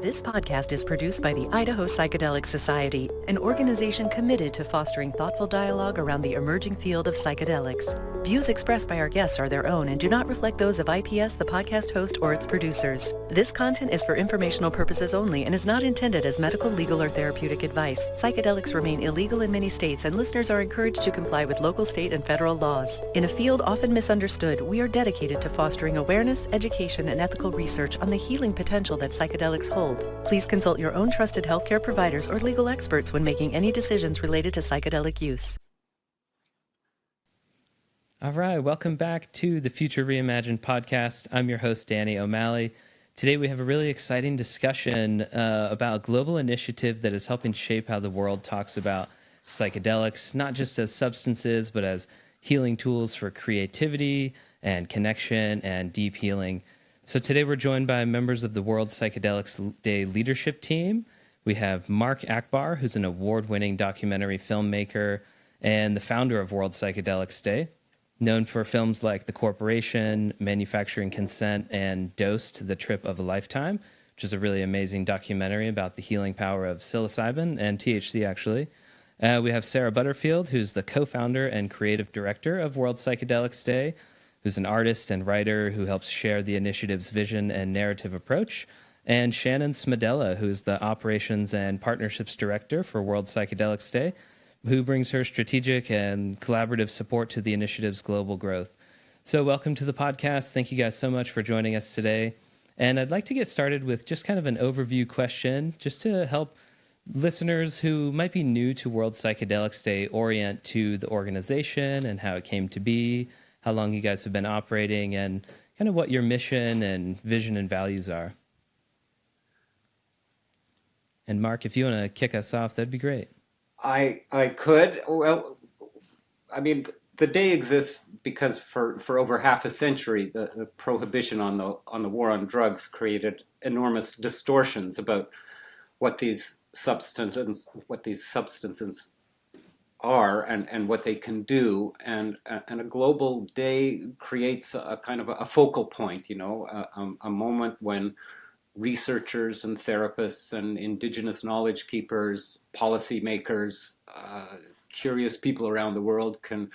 This podcast is produced by the Idaho Psychedelic Society, an organization committed to fostering thoughtful dialogue around the emerging field of psychedelics. Views expressed by our guests are their own and do not reflect those of IPS, the podcast host, or its producers. This content is for informational purposes only and is not intended as medical, legal, or therapeutic advice. Psychedelics remain illegal in many states, and listeners are encouraged to comply with local, state, and federal laws. In a field often misunderstood, we are dedicated to fostering awareness, education, and ethical research on the healing potential that psychedelics hold. Please consult your own trusted healthcare providers or legal experts when making any decisions related to psychedelic use. All right, welcome back to the Future Reimagined podcast. I'm your host, Danny O'Malley. Today we have a really exciting discussion about a global initiative that is helping shape how the world talks about psychedelics, not just as substances, but as healing tools for creativity and connection and deep healing. So today we're joined by members of the World Psychedelics Day leadership team. We have Mark Achbar, who's an award-winning documentary filmmaker and the founder of World Psychedelics Day, known for films like The Corporation, Manufacturing Consent, and Dosed, The Trip of a Lifetime, which is a really amazing documentary about the healing power of psilocybin and THC, actually. We have Sarah Butterfield, who's the co-founder and creative director of World Psychedelics Day, who's an artist and writer who helps share the initiative's vision and narrative approach, and Shannon Smedella, who's the operations and partnerships director for World Psychedelics Day, who brings her strategic and collaborative support to the initiative's global growth. So welcome to the podcast. Thank you guys so much for joining us today. And I'd like to get started with just kind of an overview question, just to help listeners who might be new to World Psychedelics Day orient to the organization and how it came to be, how long you guys have been operating, and kind of what your mission and vision and values are. And Mark, if you want to kick us off, that'd be great. I could. Well, I mean, the day exists because for over half a century, the prohibition on the war on drugs created enormous distortions about what these substances are and what they can do, and a global day creates a kind of a focal point, a moment when researchers and therapists and indigenous knowledge keepers, policymakers, curious people around the world can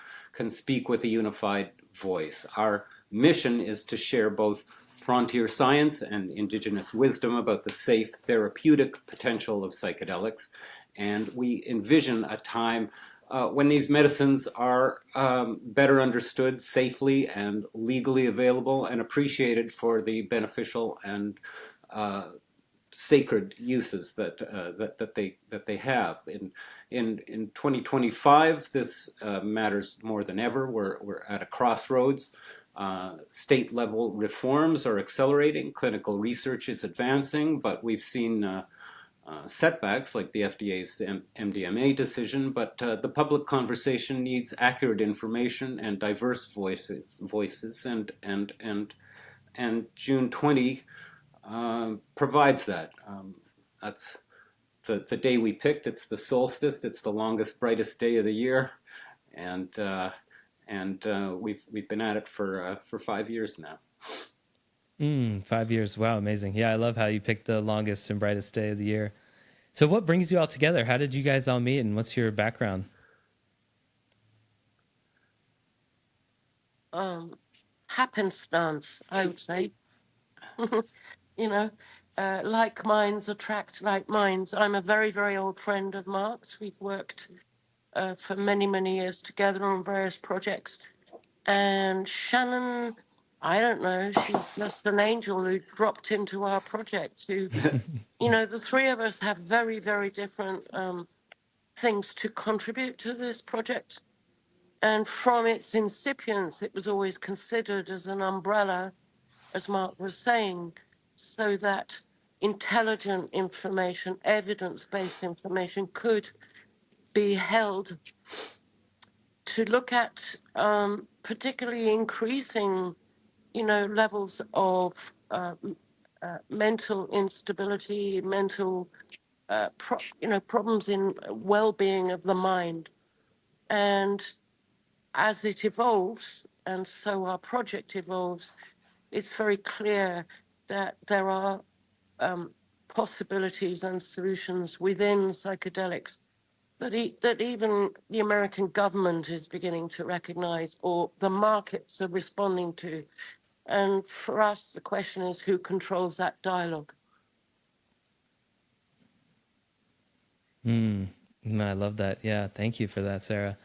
speak with a unified voice. Our mission is to share both frontier science and indigenous wisdom about the safe therapeutic potential of psychedelics, and we envision a time when these medicines are better understood, safely and legally available, and appreciated for the beneficial and sacred uses that they have. In 2025, this matters more than ever. We're at a crossroads. State level reforms are accelerating. Clinical research is advancing, but we've seen setbacks like the FDA's MDMA decision, but the public conversation needs accurate information and diverse voices, and June 20 provides that. That's the day we picked. It's the solstice. It's the longest, brightest day of the year, and we've been at it for 5 years now. 5 years. Wow, amazing. Yeah, I love how you picked the longest and brightest day of the year. So what brings you all together? How did you guys all meet, and what's your background? Happenstance, I would say. Like minds attract like minds. I'm a very, very old friend of Mark's. We've worked for many, many years together on various projects. And Shannon, I don't know, she's just an angel who dropped into our project. The three of us have very, very different things to contribute to this project. And from its incipience, it was always considered as an umbrella, as Mark was saying, so that intelligent information, evidence-based information could be held to look at particularly increasing, levels of mental instability, mental, problems in well-being of the mind. And as it evolves, and so our project evolves, it's very clear that there are possibilities and solutions within psychedelics that even the American government is beginning to recognize, or the markets are responding to. And for us, the question is who controls that dialogue? I love that. Yeah, thank you for that, Sarah.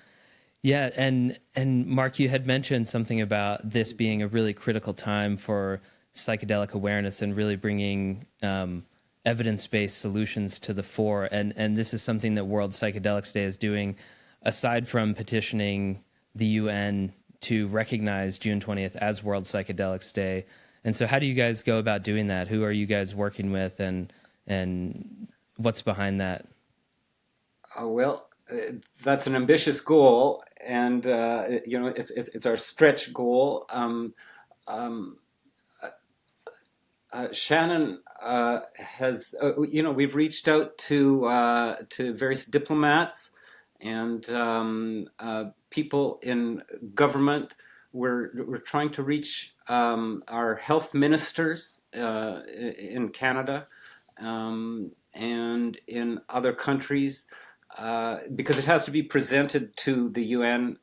Yeah, and Mark, you had mentioned something about this being a really critical time for psychedelic awareness and really bringing evidence-based solutions to the fore. And this is something that World Psychedelics Day is doing, aside from petitioning the UN to recognize June 20th as World Psychedelics Day. And so, how do you guys go about doing that? Who are you guys working with, and what's behind that? Well, that's an ambitious goal, and it's our stretch goal. Um, Shannon has, we've reached out to various diplomats and people in government. We're trying to reach our health ministers in Canada and in other countries because it has to be presented to the UN.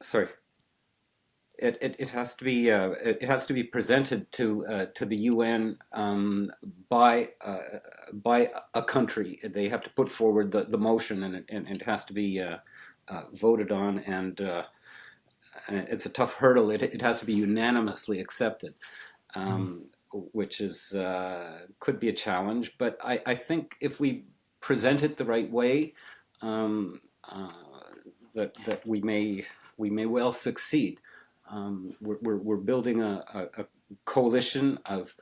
Sorry. It has to be presented to the UN by a country. They have to put forward the motion, and it has to be voted on, and it's a tough hurdle. It has to be unanimously accepted, which is could be a challenge. But I think if we present it the right way, um, that we may well succeed. We're building a coalition of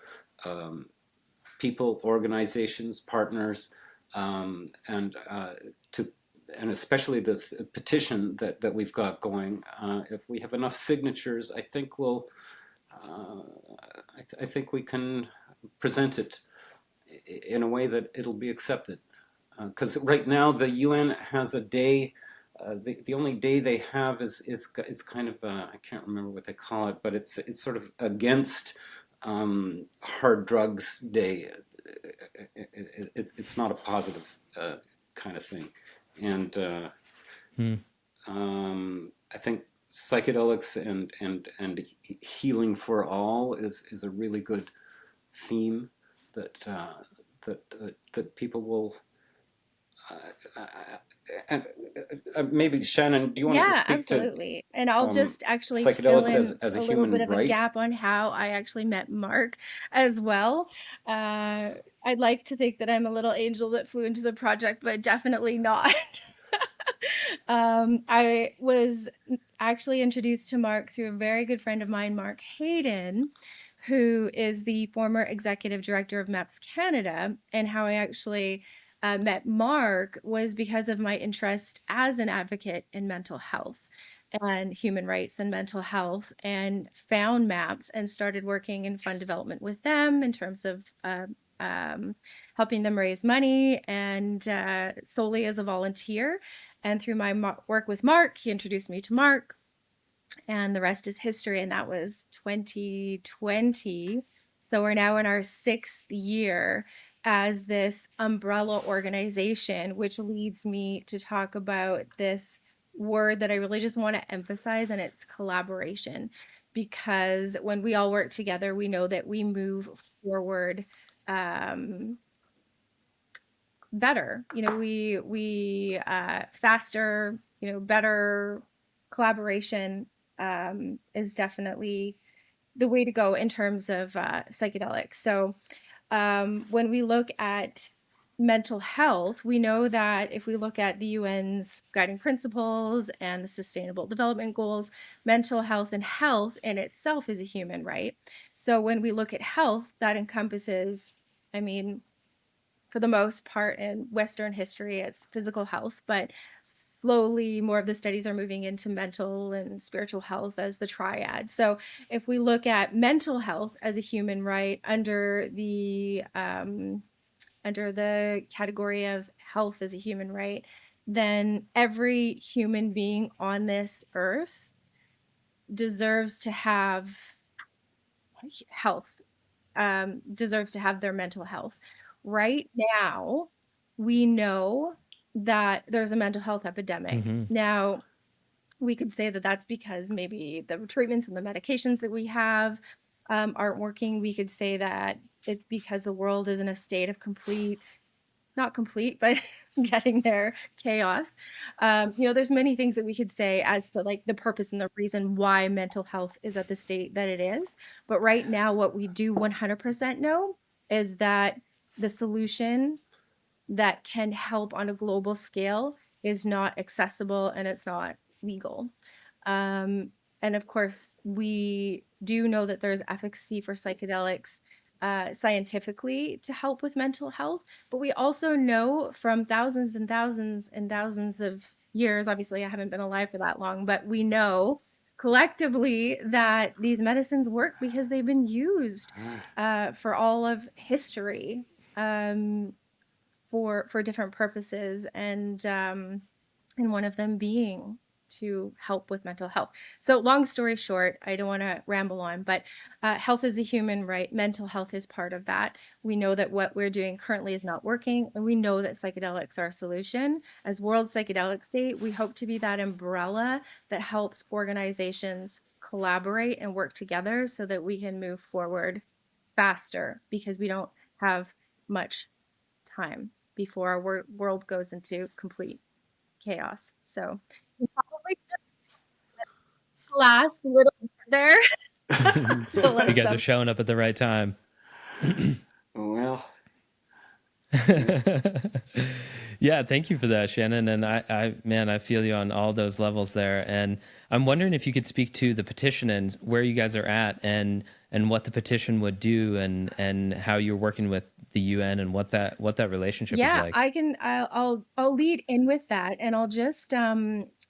people, organizations, partners, and especially this petition that we've got going. If we have enough signatures, I think I think we can present it in a way that it'll be accepted. Because right now the UN has a day. The only day they have is it's kind of I can't remember what they call it, but it's sort of against hard drugs day. It's not a positive kind of thing, and I think psychedelics and healing for all is a really good theme that that people will. And maybe Shannon, do you want to Yeah, speak to absolutely. And I'll just actually fill psychedelics in as a a little bit human of a right? gap on how I actually met Mark as well. I'd like to think that I'm a little angel that flew into the project, but definitely not. I was actually introduced to Mark through a very good friend of mine, Mark Hayden, who is the former executive director of MAPS Canada. And how I actually met Mark was because of my interest as an advocate in mental health and human rights and mental health, and found MAPS and started working in fund development with them in terms of helping them raise money, and solely as a volunteer. And through my work with Mark, he introduced me to Mark, and the rest is history. And that was 2020. So we're now in our 6th year as this umbrella organization, which leads me to talk about this word that I really just want to emphasize, and it's collaboration. Because when we all work together, we know that we move forward better. We faster, better. Collaboration is definitely the way to go in terms of psychedelics. So when we look at mental health, we know that if we look at the UN's guiding principles and the Sustainable Development Goals, mental health and health in itself is a human right. So when we look at health, that encompasses, for the most part in Western history, it's physical health, but slowly more of the studies are moving into mental and spiritual health as the triad. So if we look at mental health as a human right under the category of health as a human right, then every human being on this earth deserves to have health, deserves to have their mental health. Right now, we know that there's a mental health epidemic. Mm-hmm. Now, we could say that that's because maybe the treatments and the medications that we have aren't working. We could say that it's because the world is in a state of not complete, but getting there chaos. There's many things that we could say as to like the purpose and the reason why mental health is at the state that it is. But right now, what we do 100% know is that the solution that can help on a global scale is not accessible and it's not legal. Um, and of course, we do know that there's efficacy for psychedelics scientifically to help with mental health, but we also know from thousands and thousands and thousands of years, obviously, I haven't been alive for that long, but we know collectively that these medicines work because they've been used for all of history. For different purposes, and one of them being to help with mental health. So long story short, I don't want to ramble on, but health is a human right. Mental health is part of that. We know that what we're doing currently is not working, and we know that psychedelics are a solution. As World Psychedelics Day, we hope to be that umbrella that helps organizations collaborate and work together so that we can move forward faster, because we don't have much time before our world goes into complete chaos. So we probably just last little bit there. You guys are showing up at the right time. Well, yeah, thank you for that, Shannon. And I feel you on all those levels there. And I'm wondering if you could speak to the petition and where you guys are at, and what the petition would do, and how you're working with the UN, and what that relationship is like. I can. I'll lead in with that, and I'll just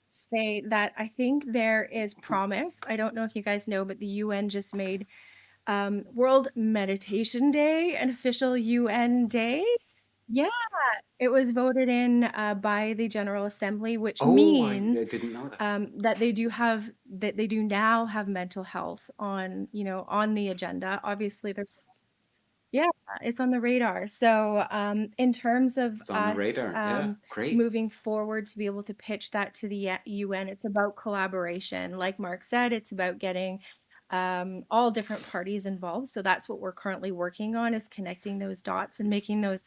say that I think there is promise. I don't know if you guys know, but the UN just made World Meditation Day an official UN day. Yeah, it was voted in by the General Assembly, which means I didn't know that. that they do now have mental health on the agenda. Obviously, there's it's on the radar. So in terms of It's on the radar. Yeah, great. moving forward to be able to pitch that to the UN, it's about collaboration. Like Mark said, it's about getting all different parties involved. So that's what we're currently working on, is connecting those dots and making those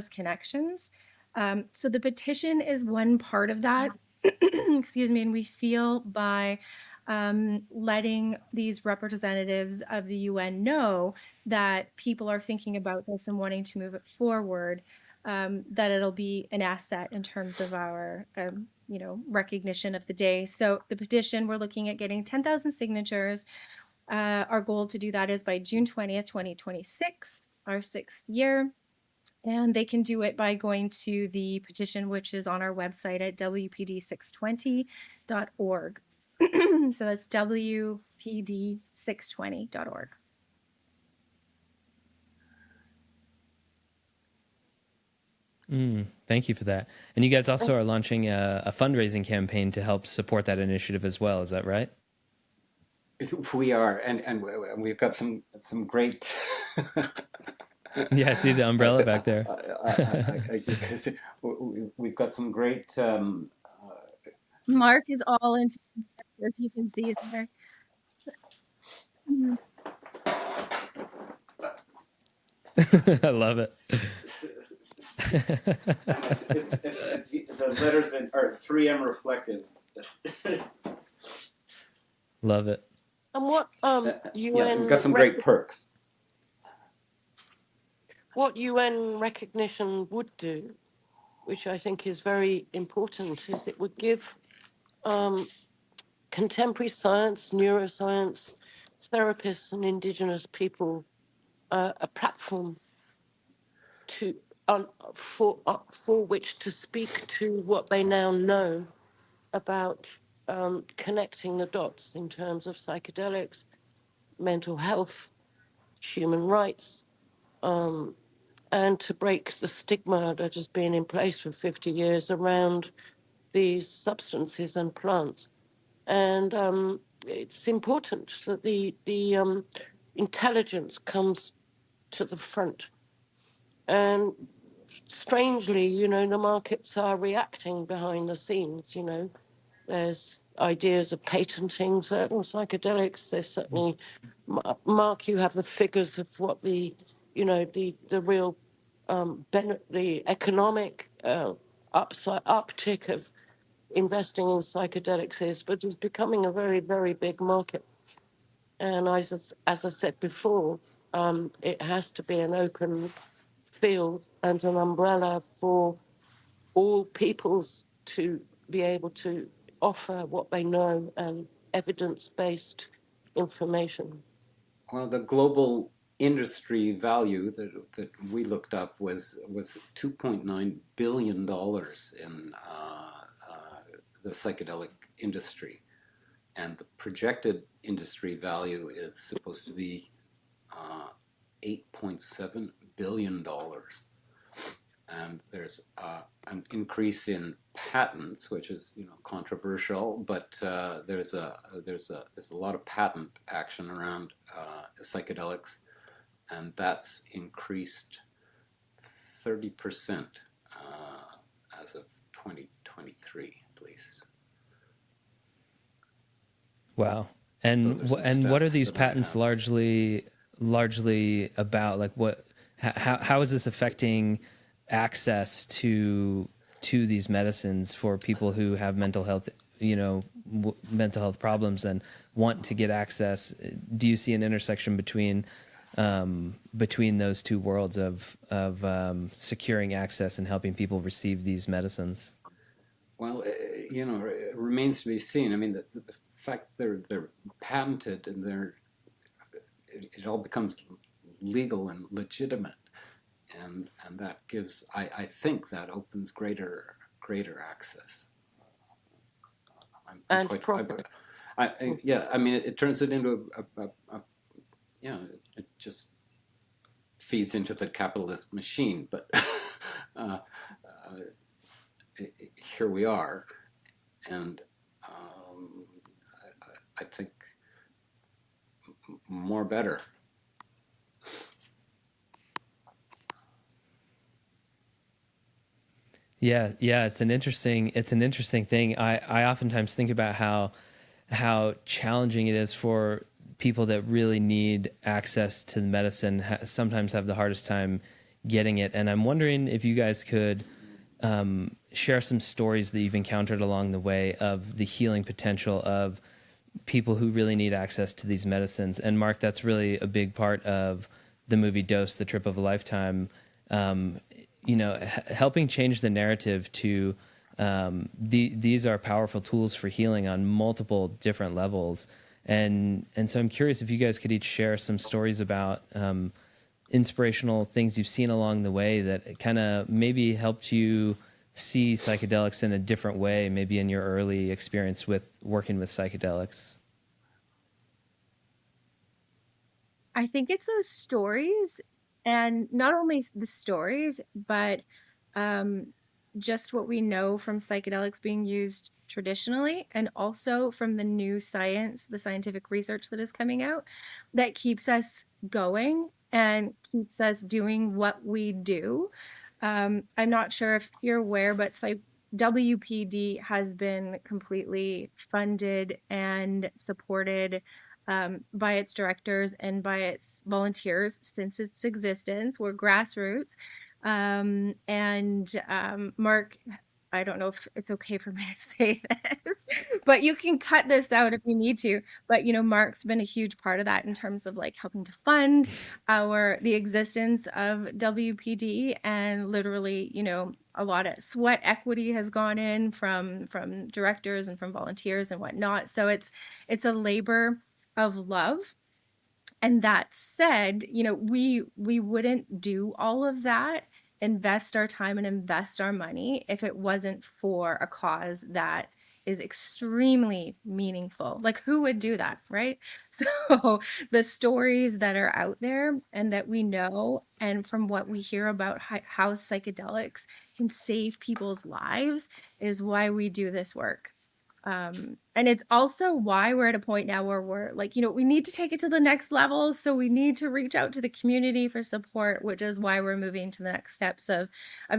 connections. So the petition is one part of that. Excuse me. And we feel by letting these representatives of the UN know that people are thinking about this and wanting to move it forward, that it'll be an asset in terms of our recognition of the day. So the petition, we're looking at getting 10,000 signatures. Our goal to do that is by June 20th, 2026, our 6th year. And they can do it by going to the petition, which is on our website at wpd620.org. So that's wpd620.org. Thank you for that. And you guys also are launching a fundraising campaign to help support that initiative as well. Is that right? We are, and we've got some great. Yeah, I see the umbrella back there. We've got some great. Mark is all into this. You can see it there. I love it. The letters are 3M reflective. Love it. And what UN we've got some great perks. What UN recognition would do, which I think is very important, is it would give contemporary science, neuroscience, therapists, and Indigenous people a platform for which to speak to what they now know about connecting the dots in terms of psychedelics, mental health, human rights, and to break the stigma that has been in place for 50 years around these substances and plants. And it's important that the intelligence comes to the front. And strangely, the markets are reacting behind the scenes. There's ideas of patenting certain psychedelics. There's certainly, Mark, you have the figures of what the real the economic uptick of investing in psychedelics is, but it's becoming a very, very big market. And as I said before, it has to be an open field and an umbrella for all peoples to be able to offer what they know and evidence-based information. Well, the global industry value that we looked up was $2.9 billion in the psychedelic industry, and the projected industry value is supposed to be $8.7 billion. And there's an increase in patents, which is controversial, but there's a lot of patent action around psychedelics, and that's increased 30% as of 2023 at least. Wow. And what are these patents largely about? Like how is this affecting access to these medicines for people who have mental health problems and want to get access? Do you see an intersection between those two worlds of securing access and helping people receive these medicines? Well, it remains to be seen. I mean, the fact they're patented and it all becomes legal and legitimate, and that gives, I think that opens greater access. And profit. Yeah, I mean, it turns it into it just feeds into the capitalist machine, but here we are, and I think more better. Yeah, it's an interesting thing. I oftentimes think about how challenging it is for people that really need access to the medicine, sometimes have the hardest time getting it. And I'm wondering if you guys could share some stories that you've encountered along the way of the healing potential of people who really need access to these medicines. And Mark, that's really a big part of the movie Dose, The Trip of a Lifetime. Helping change the narrative to these are powerful tools for healing on multiple different levels. And so I'm curious if you guys could each share some stories about inspirational things you've seen along the way that kind of maybe helped you see psychedelics in a different way, maybe in your early experience with working with psychedelics. I think it's those stories, and not only the stories, but just what we know from psychedelics being used traditionally, and also from the new science, the scientific research that is coming out, that keeps us going and keeps us doing what we do. I'm not sure if you're aware, but WPD has been completely funded and supported by its directors and by its volunteers since its existence. We're grassroots. Mark, I don't know if it's okay for me to say this, but you can cut this out if you need to. But Mark's been a huge part of that in terms of like helping to fund the existence of WPD, and literally, a lot of sweat equity has gone in from directors and from volunteers and whatnot. So it's a labor of love. And that said, we wouldn't do all of that, invest our time and invest our money, if it wasn't for a cause that is extremely meaningful. Like, who would do that, right? So the stories that are out there and that we know, and from what we hear about how psychedelics can save people's lives, is why we do this work. And it's also why we're at a point now where we're like, we need to take it to the next level. So we need to reach out to the community for support, which is why we're moving to the next steps of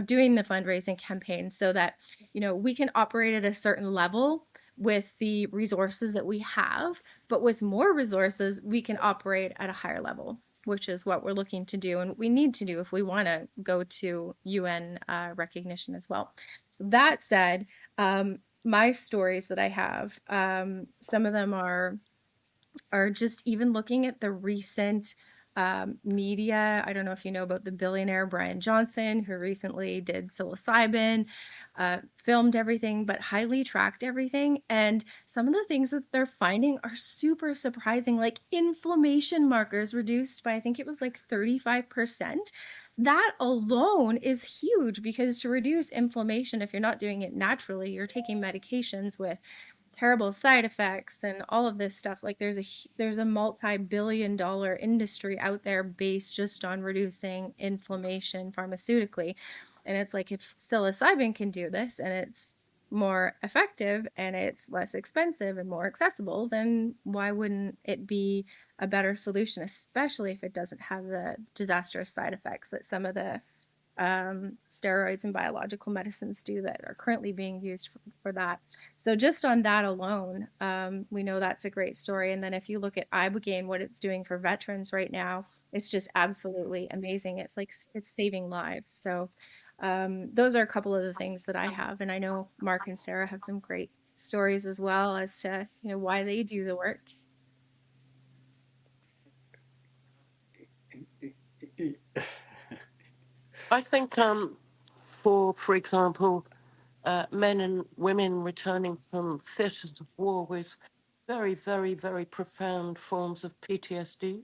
doing the fundraising campaign so that, we can operate at a certain level with the resources that we have, but with more resources, we can operate at a higher level, which is what we're looking to do and we need to do if we want to go to UN recognition as well. So that said, my stories that I have, some of them are just even looking at the recent media. I don't know if you know about the billionaire Brian Johnson, who recently did psilocybin, filmed everything, but highly tracked everything. And some of the things that they're finding are super surprising, like inflammation markers reduced by, I think it was like 35%. That alone is huge because to reduce inflammation, if you're not doing it naturally, you're taking medications with terrible side effects and all of this stuff. Like there's a multi-billion-dollar industry out there based just on reducing inflammation pharmaceutically. And it's like, if psilocybin can do this and it's more effective and it's less expensive and more accessible, then why wouldn't it be a better solution, especially if it doesn't have the disastrous side effects that some of the steroids and biological medicines do that are currently being used for that. So just on that alone, we know that's a great story. And then if you look at Ibogaine, what it's doing for veterans right now, it's just absolutely amazing. It's like it's saving lives. So those are a couple of the things that I have. And I know Mark and Sarah have some great stories as well as to why they do the work. I think, for example, men and women returning from theatres of war with very, very, very profound forms of PTSD,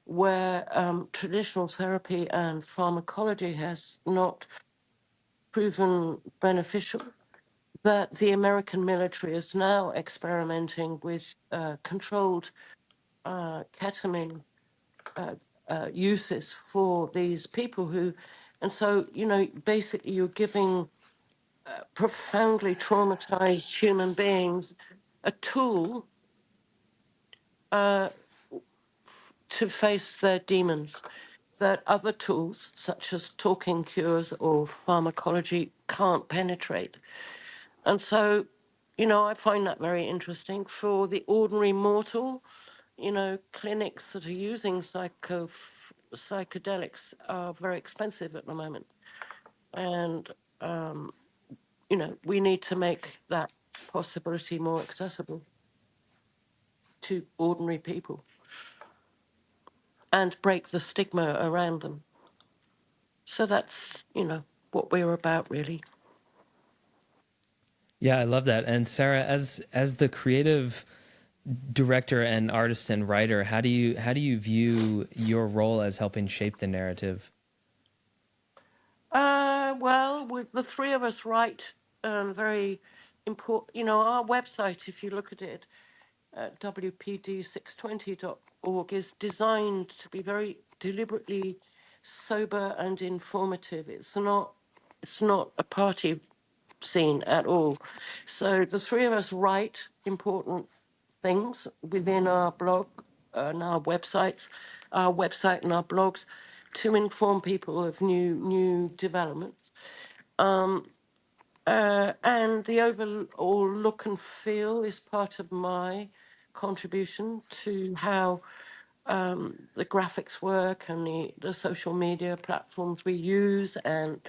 where traditional therapy and pharmacology has not proven beneficial, that the American military is now experimenting with controlled ketamine uses for these people who, and so, basically you're giving profoundly traumatized human beings a tool to face their demons that other tools, such as talking cures or pharmacology, can't penetrate. And so, I find that very interesting. For the ordinary mortal, clinics that are using psychedelics are very expensive at the moment. And, we need to make that possibility more accessible to ordinary people and break the stigma around them. So that's, what we're about, really. Yeah, I love that. And Sarah, as the creative director and artist and writer, how do you view your role as helping shape the narrative? Well, with the three of us write very important, our website, if you look at it, wpd620.org, is designed to be very deliberately sober and informative. It's not a party scene at all. So the three of us write important things within our blog and our website and our blogs to inform people of new developments. And the overall look and feel is part of my contribution to how the graphics work and the social media platforms we use and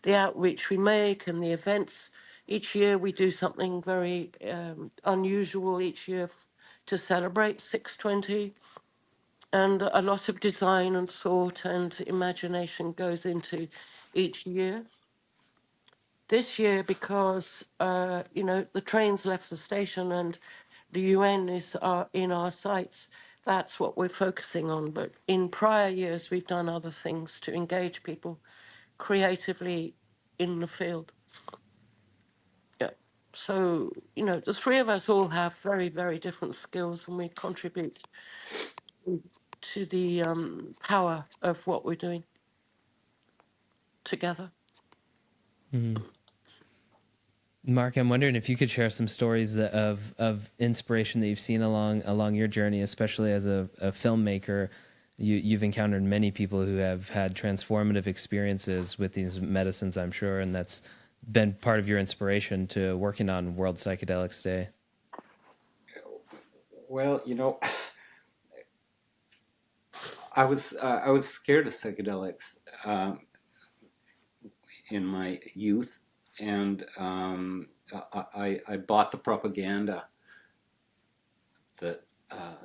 the outreach we make and the events. Each year we do something very unusual each year to celebrate 620. And a lot of design and thought and imagination goes into each year. This year, because the trains left the station and the UN is in our sights, that's what we're focusing on. But in prior years, we've done other things to engage people creatively in the field. Yeah. So, the three of us all have very, very different skills, and we contribute to the power of what we're doing together. Mm. Mark, I'm wondering if you could share some stories of inspiration that you've seen along your journey, especially as a filmmaker. You've encountered many people who have had transformative experiences with these medicines, I'm sure, and that's been part of your inspiration to working on World Psychedelics Day. Well, I was scared of psychedelics in my youth, and I bought the propaganda that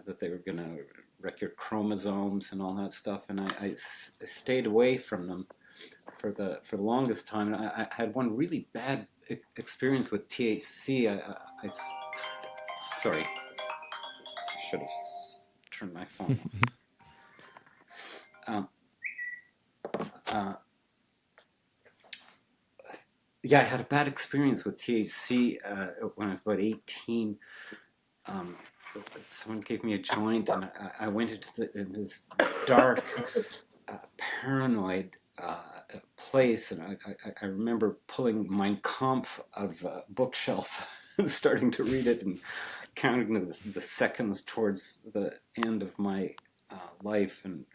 that they were going to wreck your chromosomes and all that stuff, and I stayed away from them for the longest time. And I had one really bad experience with THC. Sorry, I should have turned my phone off. Uh, yeah, I had a bad experience with THC when I was about 18. Someone gave me a joint, and I went into this dark, paranoid place, and I remember pulling Mein Kampf out of a bookshelf and starting to read it and counting the seconds towards the end of my life and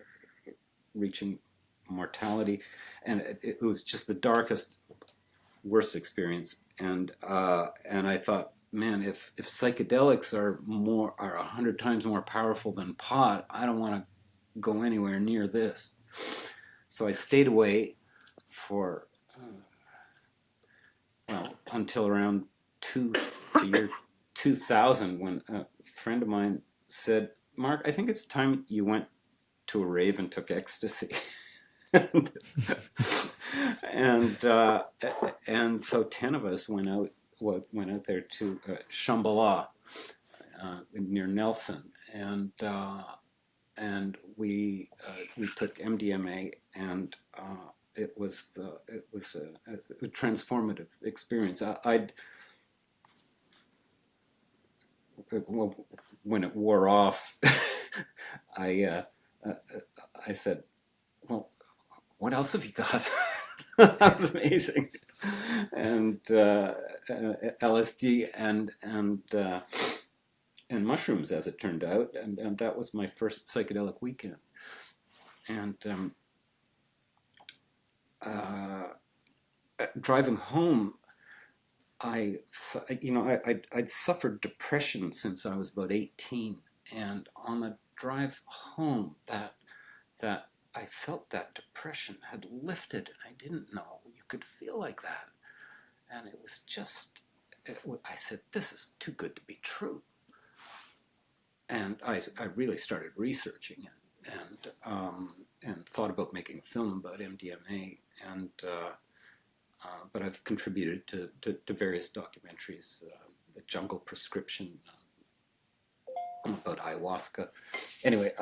reaching mortality. And it was just the darkest, worst experience. And I thought, man, if psychedelics are 100 times more powerful than pot, I don't want to go anywhere near this. So I stayed away for until around the year 2000, when a friend of mine said, "Mark, I think it's time you went to a rave and took ecstasy." and and so 10 of us went out there to Shambhala near Nelson, and we took MDMA, and it was a transformative experience. When it wore off, I said, "Well, what else have you got?" That was amazing. And LSD and mushrooms, as it turned out, and that was my first psychedelic weekend. And driving home, I'd suffered depression since I was about 18, and on the drive home, that I felt that depression had lifted, and I didn't know you could feel like that, and it was just, I said, this is too good to be true, and I really started researching it, and thought about making a film about MDMA, and but I've contributed to various documentaries, The Jungle Prescription, about ayahuasca. Anyway,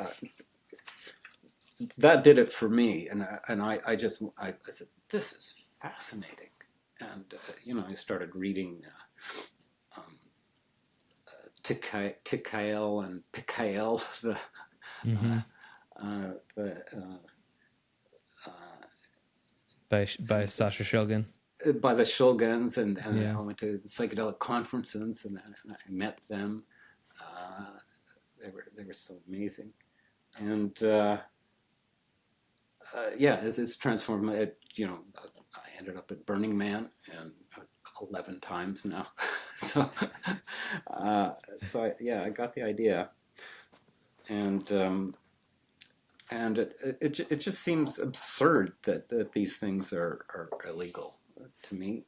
that did it for me, and I said, this is fascinating, and I started reading Tikhael and Pikhael, by Sasha Shulgin. By the Shulgins, and Yeah. I went to psychedelic conferences, and I met them. They were so amazing, and it's transformed. I ended up at Burning Man, and 11 times now. so I got the idea, and it just seems absurd that these things are illegal to me,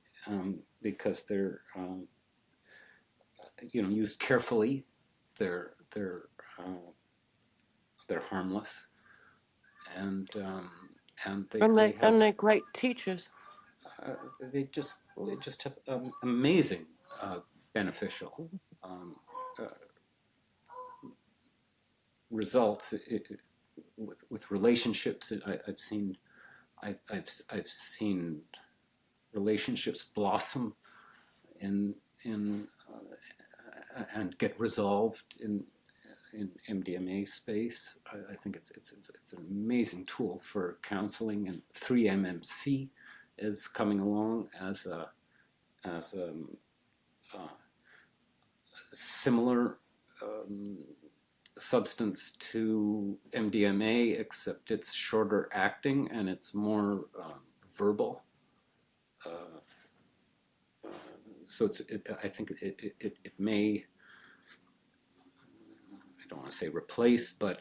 because they're used carefully. They're harmless, and they're great teachers. they just have amazing beneficial uh, results with relationships. I've seen relationships blossom in and get resolved in MDMA space. I think it's an amazing tool for counseling, and 3MMC is coming along as as a similar substance to MDMA, except it's shorter acting and it's more verbal. So I think it may, I don't want to say replace, but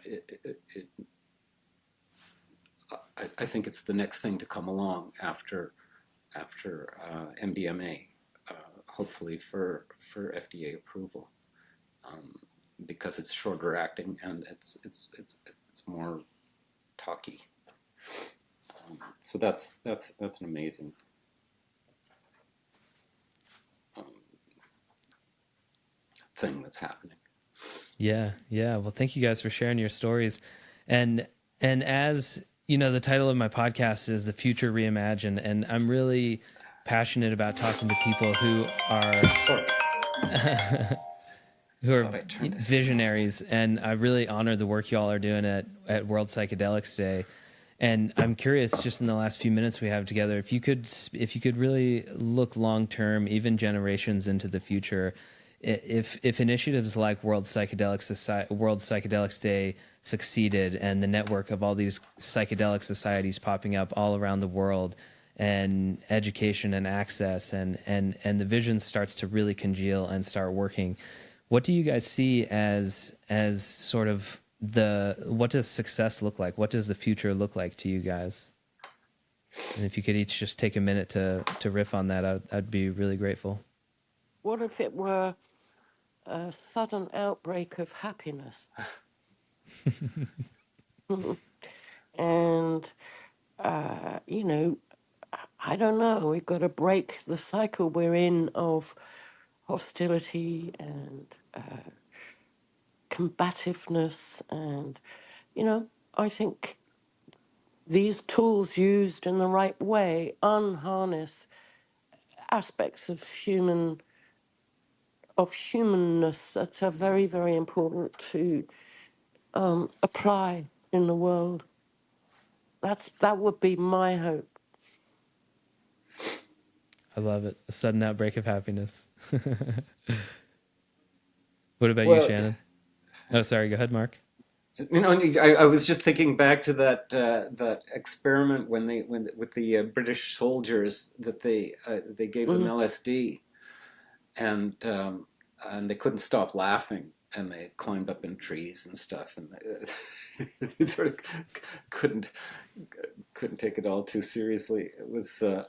I think it's the next thing to come along after MDMA, hopefully for FDA approval, because it's shorter acting and it's more talky. So that's an amazing thing that's happening. Yeah, yeah. Well, thank you guys for sharing your stories, and as you know, the title of my podcast is "The Future Reimagined," and I'm really passionate about talking to people who are Sorry. who are Thought I turned this visionaries, and I really honor the work y'all are doing at World Psychedelics Day. And I'm curious, just in the last few minutes we have together, if you could really look long term, even generations into the future, if initiatives like World Psychedelics Day succeeded, and the network of all these psychedelic societies popping up all around the world, and education and access, and the vision starts to really congeal and start working, what do you guys see as sort of what does success look like? What does the future look like to you guys? And if you could each just take a minute to riff on that, I'd be really grateful. What if it were a sudden outbreak of happiness? And, you know, I don't know, we've got to break the cycle we're in of hostility and combativeness. And, you know, I think these tools used in the right way unharness aspects of humanness that are very, very important to apply in the world. That would be my hope. I love it. A sudden outbreak of happiness. What about you, Well, Shannon? Oh, sorry. Go ahead, Mark. you know, I was just thinking back to that experiment with the British soldiers that they gave them Mm. LSD, and they couldn't stop laughing, and they climbed up in trees and stuff, and they sort of couldn't take it all too seriously. It was yeah,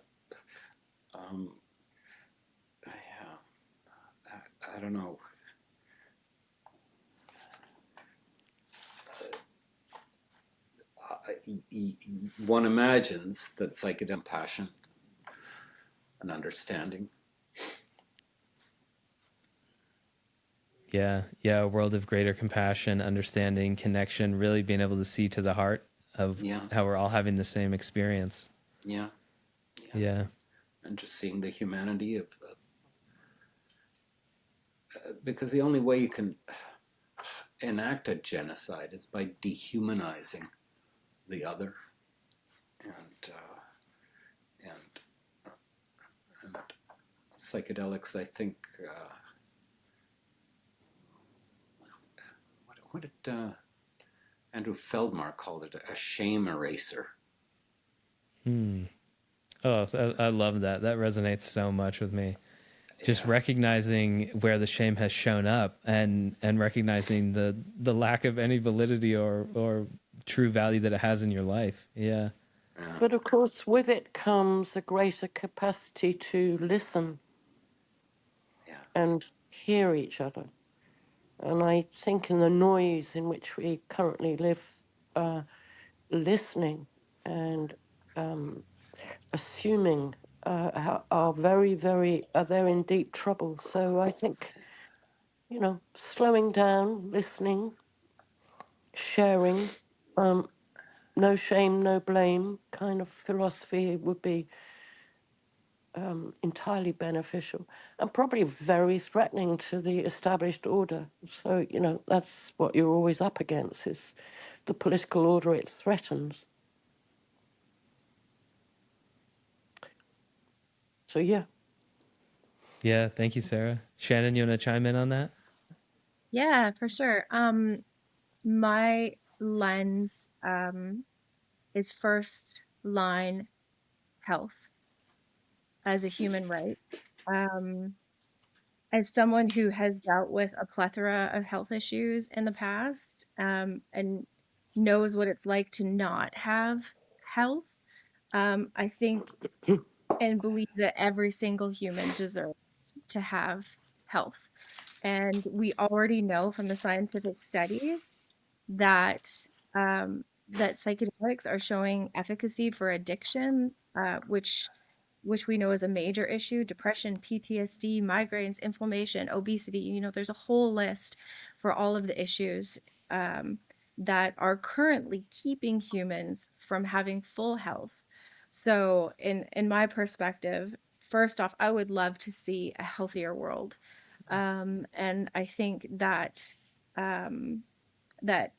I don't know. One imagines that psychedelic passion and understanding. Yeah, yeah. A world of greater compassion, understanding, connection. Really being able to see to the heart of Yeah, how we're all having the same experience. yeah, yeah. Yeah. And just seeing the humanity of because the only way you can enact a genocide is by dehumanizing the other, and and and psychedelics, I think. What did Andrew Feldmar called it? A shame eraser. Hmm. Oh, I love that. That resonates so much with me. Just Yeah, recognizing where the shame has shown up, and recognizing the lack of any validity or true value that it has in your life. Yeah. yeah, But of course, with it comes a greater capacity to listen yeah, and hear each other. And I think in the noise in which we currently live, listening and assuming are very, very, they're in deep trouble. So I think, you know, slowing down, listening, sharing, no shame, no blame kind of philosophy would be entirely beneficial and probably very threatening to the established order. So, you know, that's what you're always up against is the political order it threatens. So, yeah. Yeah, thank you, Sarah. Shannon, you want to chime in on that? Yeah, for sure. My lens is first line health as a human right. Um, as someone who has dealt with a plethora of health issues in the past, and knows what it's like to not have health, I think and believe that every single human deserves to have health. And we already know from the scientific studies that that psychedelics are showing efficacy for addiction, which we know is a major issue: depression, PTSD, migraines, inflammation, obesity. There's a whole list for all of the issues um, that are currently keeping humans from having full health. So, in my perspective, first off, I would love to see a healthier world, and I think um, that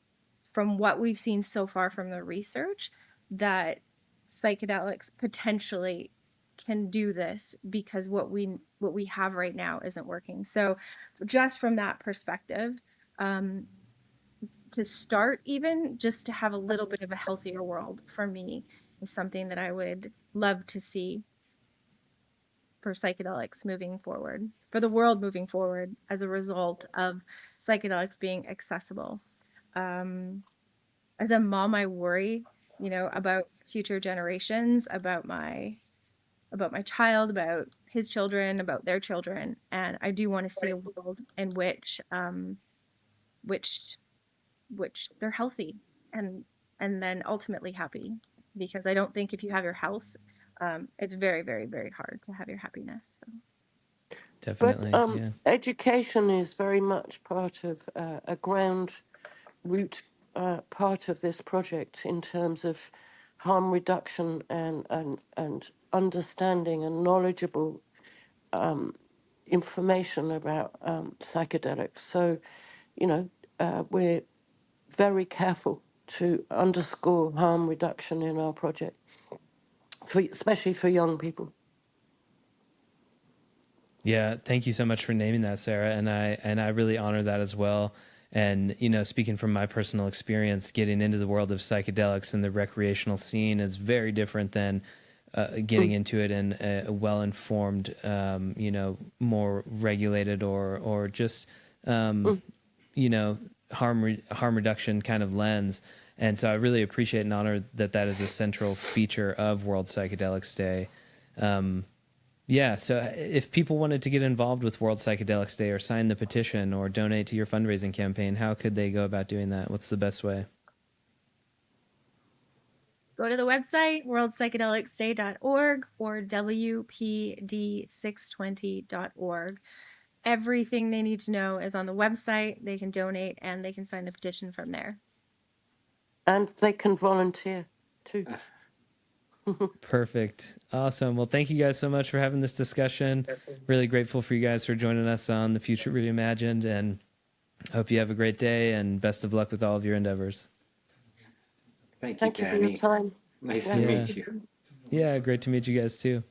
from what we've seen so far from the research, that psychedelics potentially can do this, because what we have right now isn't working. So just from that perspective, um, to start, even just to have a little bit of a healthier world for me, is something that I would love to see for psychedelics moving forward, for the world moving forward as a result of psychedelics being accessible. Um, as a mom, I worry, about future generations, about my child, about his children, about their children, and I do want to see a world in which which they're healthy, and then ultimately happy, because I don't think if you have your health, it's very, very, very hard to have your happiness. So. But Definitely. Yeah. education is very much part of a ground root part of this project in terms of harm reduction and understanding and knowledgeable information about psychedelics. So, we're very careful to underscore harm reduction in our project, especially for young people. Yeah, thank you so much for naming that, Sarah, and I really honor that as well. And speaking from my personal experience, getting into the world of psychedelics and the recreational scene is very different than getting into it in a well-informed, more regulated or just Mm. harm reduction kind of lens. And so I really appreciate and honor that is a central feature of World Psychedelics Day. Yeah, so if people wanted to get involved with World Psychedelics Day or sign the petition or donate to your fundraising campaign, how could they go about doing that? What's the best way? Go to the website, worldpsychedelicsday.org or WPD620.org. Everything they need to know is on the website. They can donate and they can sign the petition from there. And they can volunteer too. Perfect. Awesome. Well, thank you guys so much for having this discussion. Really grateful for you guys for joining us on The Future Reimagined, and hope you have a great day and best of luck with all of your endeavors. Thank you, Thank you for your Danny. time. Nice Yeah. to Yeah. meet you. Yeah, great to meet you guys too.